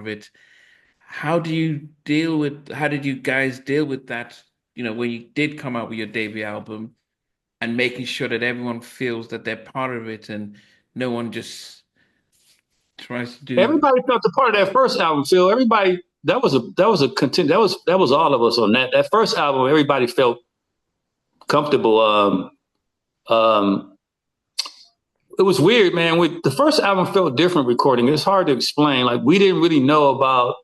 of it. How did you guys deal with that, when you did come out with your debut album and making sure that everyone feels that they're part of it and no one just tries to do. Everybody felt a part of that first album, Phil. Everybody that was a content that was all of us on that first album. Everybody felt comfortable. It was weird, man. The first album felt different recording. It's hard to explain. Like, we didn't really know about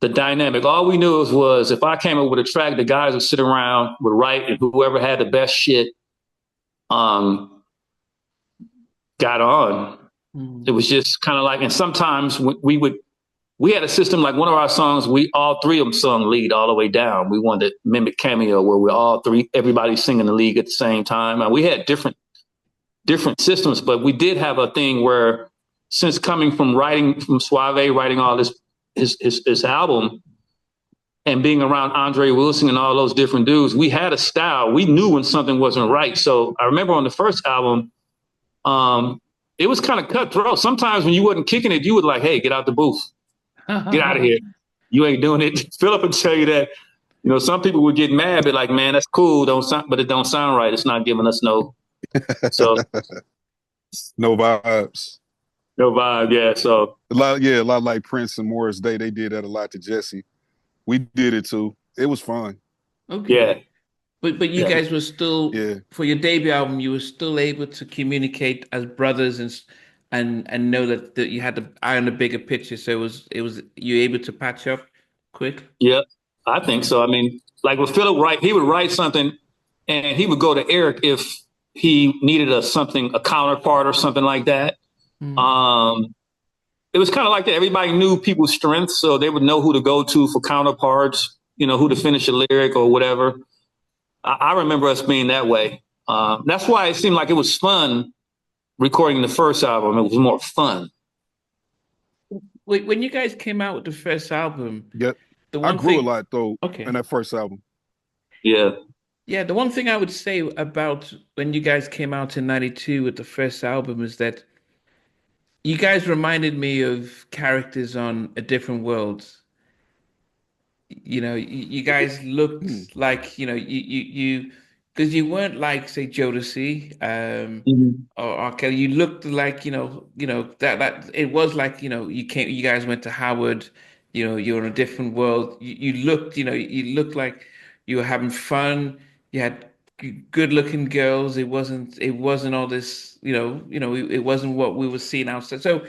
the dynamic. All we knew was if I came up with a track, the guys would sit around, would write, and whoever had the best shit got on. It was just kind of like, and sometimes we had a system, like one of our songs, all three of them sung lead all the way down. We wanted to mimic Cameo, where we're all three, everybody singing the lead at the same time. And we had different systems, but we did have a thing where, since coming from Suave, writing all this, his album, and being around Andre Wilson and all those different dudes, we had a style. We knew when something wasn't right. So I remember on the first album, it was kind of cutthroat. Sometimes when you wasn't kicking it, you would like, hey, get out the booth. Get out of here. You ain't doing it. Phillip would tell you that, some people would get mad, but like, man, that's cool. But it don't sound right. It's not giving us no. So no vibes. No vibe, yeah. So a lot like Prince and Morris Day. They did that a lot to Jesse. We did it too. It was fun. Okay. Yeah. But you guys were still, for your debut album, you were still able to communicate as brothers and know that you had the eye on the bigger picture. So it was you able to patch up quick? Yeah, I think so. I mean, like with Phillip, he would write something and he would go to Eric if he needed a counterpart or something like that. Mm. It was kind of like that. Everybody knew people's strengths, so they would know who to go to for counterparts, who to finish a lyric or whatever. I remember us being that way. That's why it seemed like it was fun recording the first album. It was more fun. When you guys came out with the first album, I grew a lot though in that first album. Yeah. Yeah, the one thing I would say about when you guys came out in '92 with the first album is that you guys reminded me of characters on A Different World. You guys looked like, you because you weren't like, say, Jodeci or R. Kelly. You looked like, that it was like, you guys went to Howard, you're in a different world. You looked like you were having fun. You had good looking girls. It wasn't all this, it wasn't what we were seeing outside. So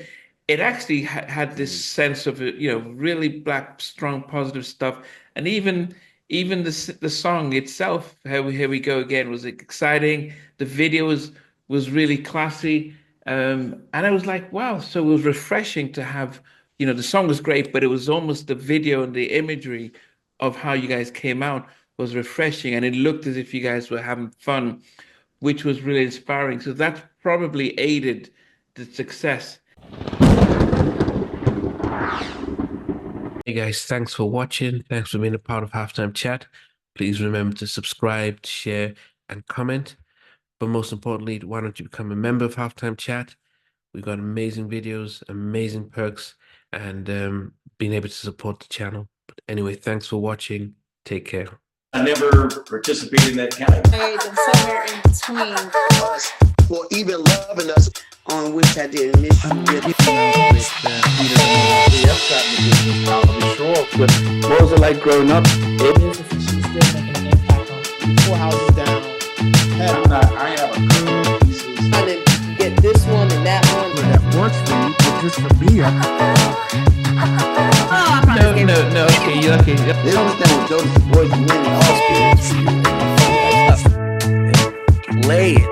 it actually had this sense of, really black, strong, positive stuff. And even the song itself, Here We Go Again, was exciting. The video was really classy. And I was like, wow. So it was refreshing to have, the song was great, but it was almost the video and the imagery of how you guys came out was refreshing. And it looked as if you guys were having fun, which was really inspiring. So that probably aided the success. Hey guys, thanks for watching. Thanks for being a part of Halftime Chat. Please remember to subscribe, share, and comment. But most importantly, why don't you become a member of Halftime Chat? We've got amazing videos, amazing perks, and being able to support the channel. But anyway, thanks for watching. Take care. I never participated in that category. And somewhere in between us, or even loving us, on which I didn't miss you. What was it like growing up? Music she's still making an impact on 4 houses down. I have a couple of pieces. I didn't get this one and that one. That works for you, but just for me, No, okay, you're okay. They don't understand what Jodeci Boyz and men all play it.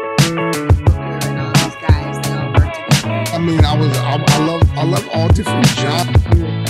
these guys, they all work together. I mean, I love all different genres.